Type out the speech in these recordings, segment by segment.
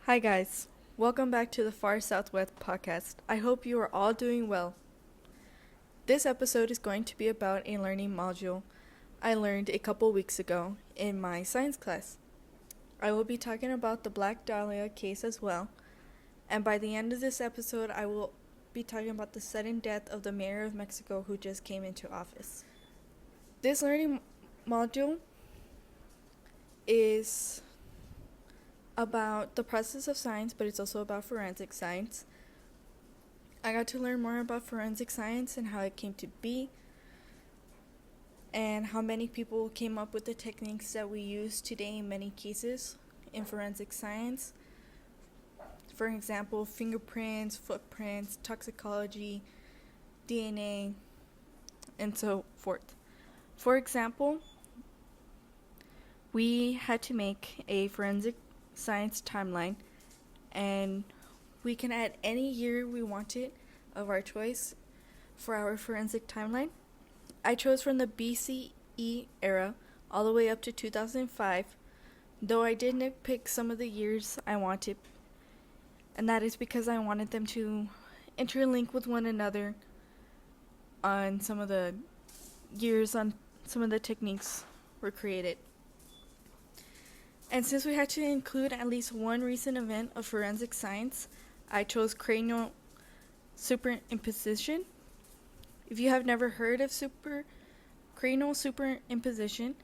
Hi, guys. Welcome back to the Far Southwest podcast. I hope you are all doing well. This episode is going to be about a learning module I learned a couple weeks ago in my science class. I will be talking about the Black Dahlia case as well, and by the end of this episode, I will be talking about the sudden death of the mayor of Mexico who just came into office. This learning module is about the process of science, but it's also about forensic science. I got to learn more about forensic science and how it came to be, and how many people came up with the techniques that we use today in many cases in forensic science. For example, fingerprints, footprints, toxicology, DNA, and so forth. For example, we had to make a forensic science timeline, and we can add any year we wanted of our choice for our forensic timeline. I chose from the BCE era all the way up to 2005, though I did nitpick some of the years I wanted, and that is because I wanted them to interlink with one another on some of the years on some of the techniques were created. And since we had to include at least one recent event of forensic science, I chose cranial superimposition. If you have never heard of cranial superimposition,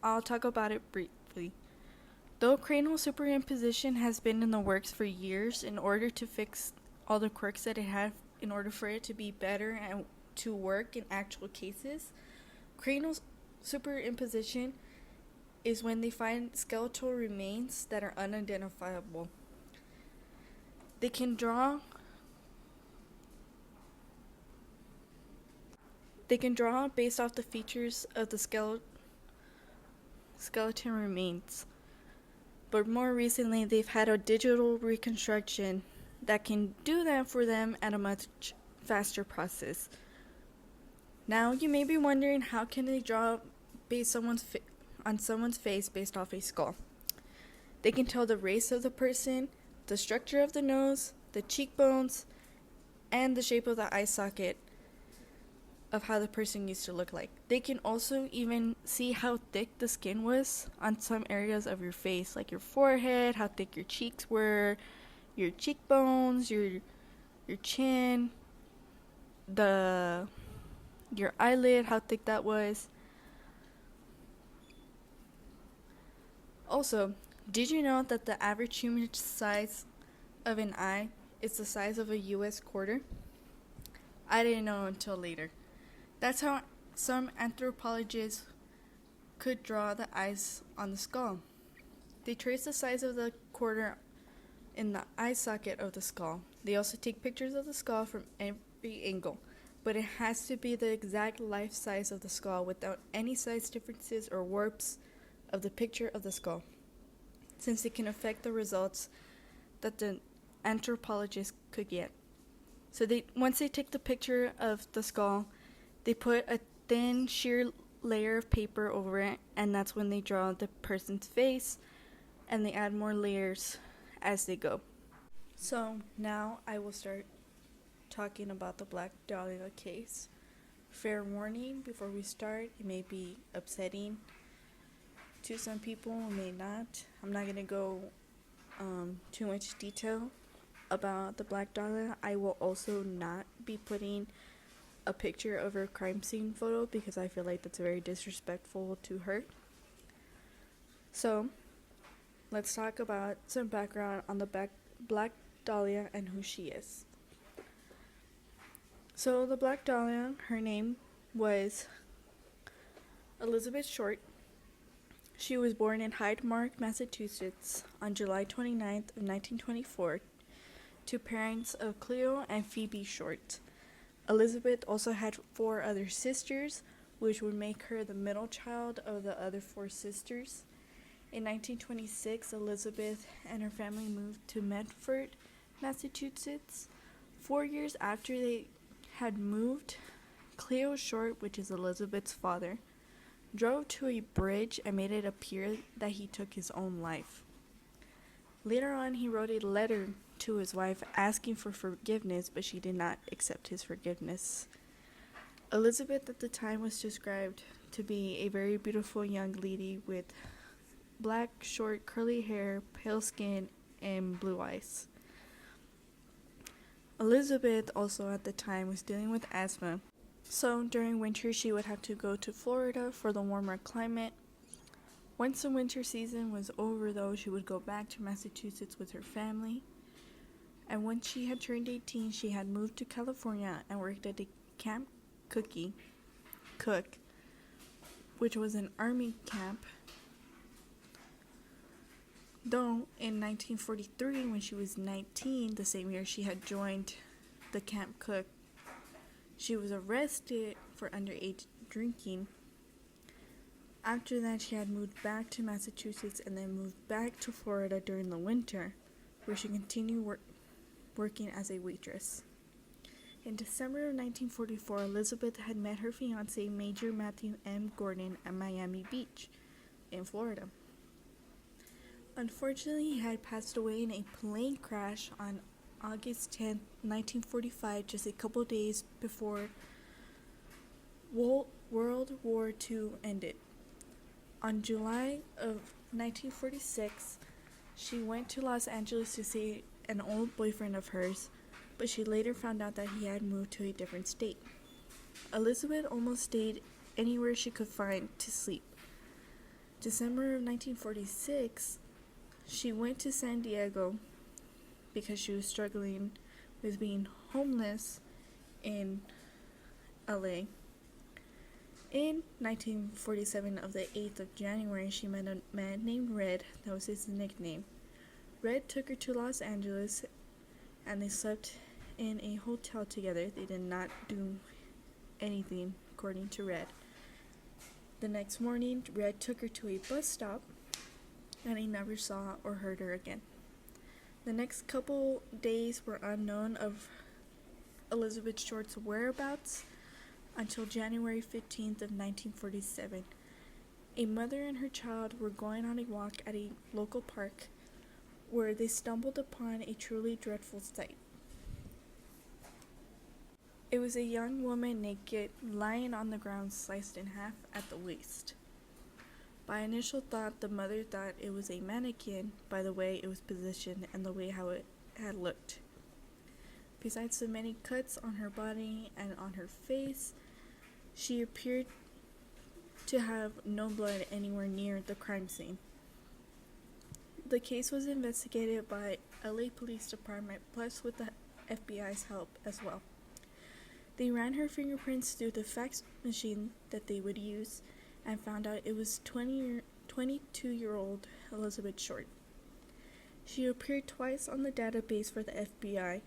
I'll talk about it briefly. Though cranial superimposition has been in the works for years in order to fix all the quirks that it had in order for it to be better and to work in actual cases, cranial superimposition is when they find skeletal remains that are unidentifiable. They can draw based off the features of the skeleton remains. But more recently, they've had a digital reconstruction that can do that for them at a much faster process. Now, you may be wondering, how can they draw on someone's face based off a skull? They can tell the race of the person, the structure of the nose, the cheekbones, and the shape of the eye socket of how the person used to look like. They can also even see how thick the skin was on some areas of your face, like your forehead, how thick your cheeks were, your cheekbones, your chin, your eyelid, how thick that was. Also, did you know that the average human size of an eye is the size of a US quarter? I didn't know until later. That's how some anthropologists could draw the eyes on the skull. They trace the size of the quarter in the eye socket of the skull. They also take pictures of the skull from every angle, but it has to be the exact life size of the skull without any size differences or warps of the picture of the skull, since it can affect the results that the anthropologist could get. So once they take the picture of the skull, they put a thin, sheer layer of paper over it, and that's when they draw the person's face, and they add more layers as they go. So now I will start talking about the Black Dahlia case. Fair warning, before we start, it may be upsetting to some people, it may not. I'm not going to go too much detail about the Black Dahlia. I will also not be putting a picture of her crime scene photo because I feel like that's very disrespectful to her. So, let's talk about some background on the Black Dahlia and who she is. So, the Black Dahlia, her name was Elizabeth Short. She was born in Hyde Park, Massachusetts on July 29th of 1924 to parents of Cleo and Phoebe Short. Elizabeth also had 4 other sisters, which would make her the middle child of the other 4 sisters. In 1926, Elizabeth and her family moved to Medford, Massachusetts. 4 years after they had moved, Cleo Short, which is Elizabeth's father, drove to a bridge and made it appear that he took his own life. Later on, he wrote a letter to his wife asking for forgiveness, but she did not accept his forgiveness. Elizabeth at the time was described to be a very beautiful young lady with black, short, curly hair, pale skin, and blue eyes. Elizabeth also at the time was dealing with asthma, so during winter she would have to go to Florida for the warmer climate. Once the winter season was over though, she would go back to Massachusetts with her family. And once she had turned 18, she had moved to California and worked at a Camp Cook, which was an army camp. Though in 1943, when she was 19, the same year she had joined the Camp Cook, she was arrested for underage drinking. After that, she had moved back to Massachusetts and then moved back to Florida during the winter, where she continued working as a waitress. In December of 1944, Elizabeth had met her fiancé, Major Matthew M. Gordon, at Miami Beach in Florida. Unfortunately, he had passed away in a plane crash on August 10, 1945, just a couple days before World War II ended. On July of 1946, she went to Los Angeles to see an old boyfriend of hers, but she later found out that he had moved to a different state. Elizabeth almost stayed anywhere she could find to sleep. December of 1946, she went to San Diego because she was struggling with being homeless in LA. In 1947, of the 8th of January, she met a man named Red. That was his nickname. Red took her to Los Angeles, and they slept in a hotel together. They did not do anything, according to Red. The next morning, Red took her to a bus stop, and he never saw or heard her again. The next couple days were unknown of Elizabeth Short's whereabouts until January 15th of 1947. A mother and her child were going on a walk at a local park where they stumbled upon a truly dreadful sight. It was a young woman naked, lying on the ground, sliced in half at the waist. By initial thought, the mother thought it was a mannequin by the way it was positioned and the way how it had looked. Besides the many cuts on her body and on her face, she appeared to have no blood anywhere near the crime scene. The case was investigated by LA Police Department, plus with the FBI's help as well. They ran her fingerprints through the fax machine that they would use and found out it was 22-year-old Elizabeth Short. She appeared twice on the database for the FBI,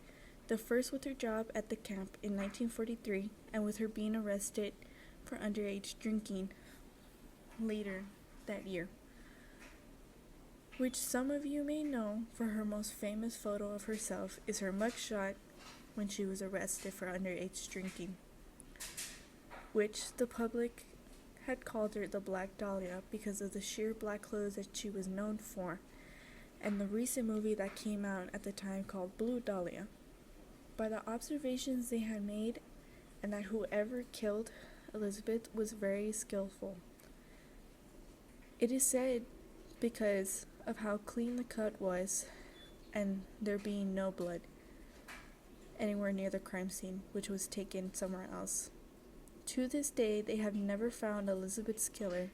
the first with her job at the camp in 1943 and with her being arrested for underage drinking later that year, which some of you may know for her most famous photo of herself is her mugshot when she was arrested for underage drinking, which the public had called her the Black Dahlia because of the sheer black clothes that she was known for, and the recent movie that came out at the time called Blue Dahlia. By the observations they had made, and that whoever killed Elizabeth was very skillful. It is said because of how clean the cut was and there being no blood anywhere near the crime scene, which was taken somewhere else. To this day, they have never found Elizabeth's killer.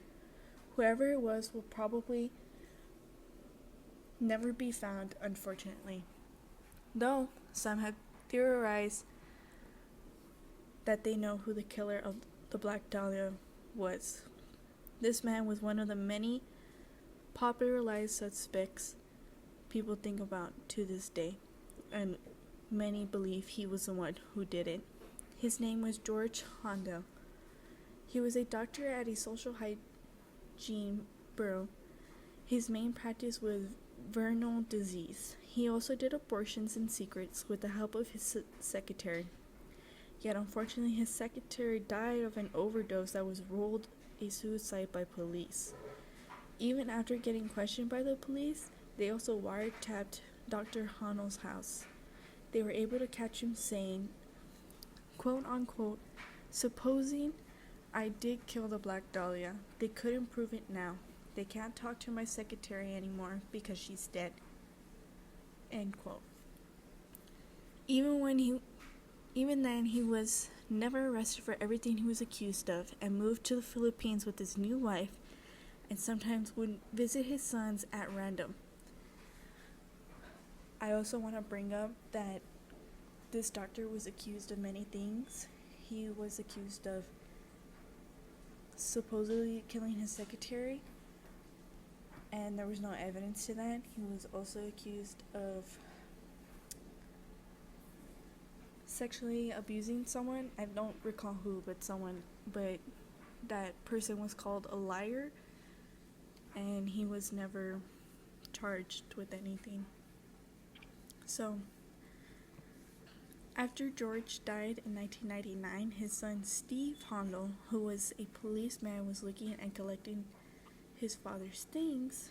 Whoever it was will probably never be found, unfortunately. Though some have theorized that they know who the killer of the Black Dahlia was. This man was one of the many popularized suspects people think about to this day, and many believe he was the one who did it. His name was George Hondo. He was a doctor at a social hygiene bureau. His main practice was venereal disease. He also did abortions in secret with the help of his secretary. Yet unfortunately, his secretary died of an overdose that was ruled a suicide by police. Even after getting questioned by the police, They also wiretapped Dr. Hanno's house. They were able to catch him saying, quote unquote, supposing I did kill the Black Dahlia, they couldn't prove it now. They can't talk to my secretary anymore because she's dead. End quote. Even then, he was never arrested for everything he was accused of and moved to the Philippines with his new wife and sometimes would visit his sons at random. I also want to bring up that this doctor was accused of many things. He was accused of supposedly killing his secretary, and there was no evidence to that. He was also accused of sexually abusing someone. I don't recall who, but that person was called a liar, and he was never charged with anything. So, after George died in 1999, his son Steve Hondo, who was a policeman, was looking and collecting his father's things.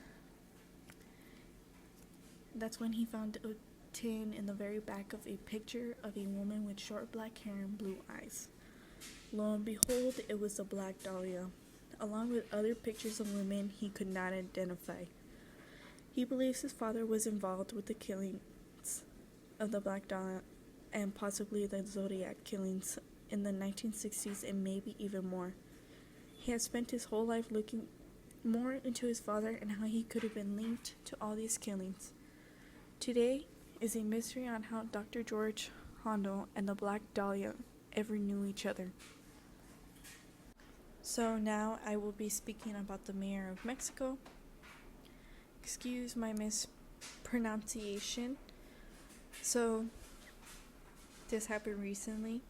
That's when he found a tin in the very back of a picture of a woman with short black hair and blue eyes. Lo and behold, it was the Black Dahlia, along with other pictures of women he could not identify. He believes his father was involved with the killings of the Black Dahlia and possibly the Zodiac killings in the 1960s and maybe even more. He has spent his whole life looking more into his father and how he could have been linked to all these killings. Today is a mystery on how Dr. George Hondo and the Black Dahlia ever knew each other. So now I will be speaking about the mayor of Mexico. Excuse my mispronunciation. So this happened recently.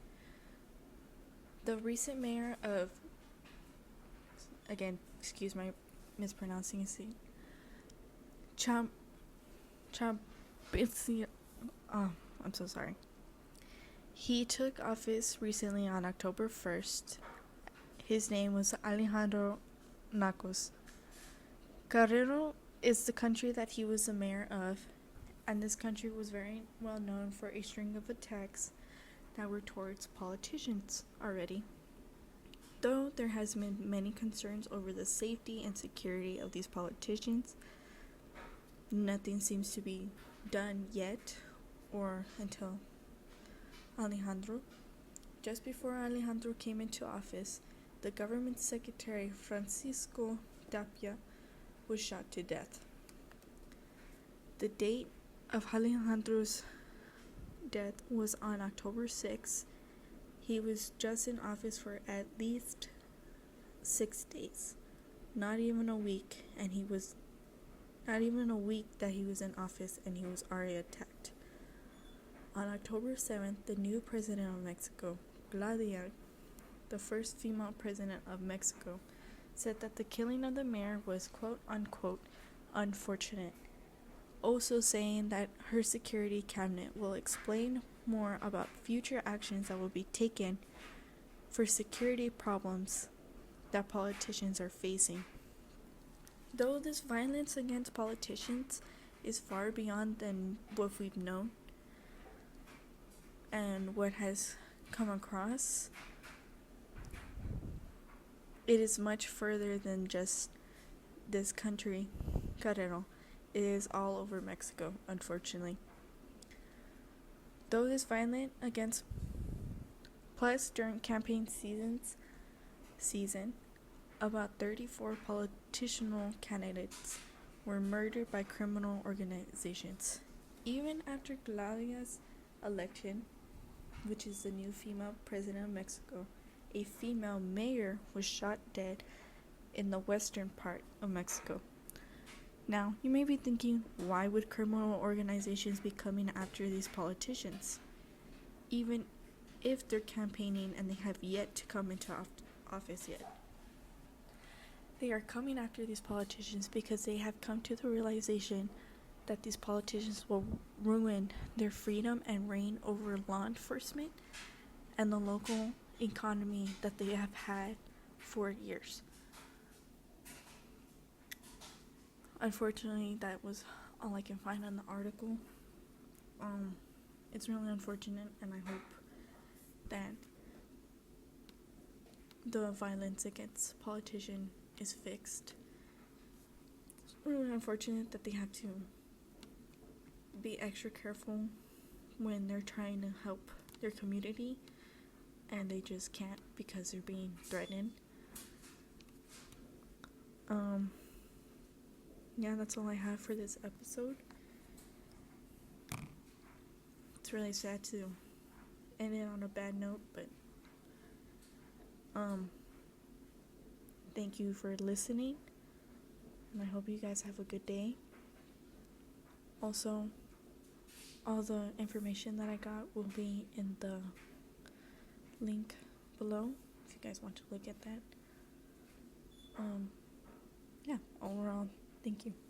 The recent mayor of, again, excuse my mispronouncing, I'm so sorry. He took office recently on October 1st. His name was Alejandro Nacos. Guerrero is the country that he was the mayor of, and this country was very well known for a string of attacks that were towards politicians already. Though there has been many concerns over the safety and security of these politicians, nothing seems to be done yet or until Alejandro. Just before Alejandro came into office, the government secretary Francisco Tapia was shot to death. The date of Alejandro's death was on October 6th. He was just in office for at least 6 days, not even a week, and he was not even a week that he was in office and he was already attacked. On October 7th, the new president of Mexico, Claudia, the first female president of Mexico, said that the killing of the mayor was quote unquote unfortunate, also saying that her security cabinet will explain more about future actions that will be taken for security problems that politicians are facing. Though this violence against politicians is far beyond than what we've known and what has come across, it is much further than just this country, Guerrero. It is all over Mexico, unfortunately. Though this violent against, plus during campaign season, about 34 political candidates were murdered by criminal organizations. Even after Claudia's election, which is the new female president of Mexico, a female mayor was shot dead in the western part of Mexico. Now, you may be thinking, why would criminal organizations be coming after these politicians? Even if they're campaigning and they have yet to come into office yet. They are coming after these politicians because they have come to the realization that these politicians will ruin their freedom and reign over law enforcement and the local economy that they have had for years. Unfortunately, that was all I can find on the article. It's really unfortunate, and I hope that the violence against politicians is fixed. It's really unfortunate that they have to be extra careful when they're trying to help their community, and they just can't because they're being threatened. Yeah, that's all I have for this episode. It's really sad to end it on a bad note, but thank you for listening, and I hope you guys have a good day. Also, all the information that I got will be in the link below if you guys want to look at that. Yeah, overall, thank you.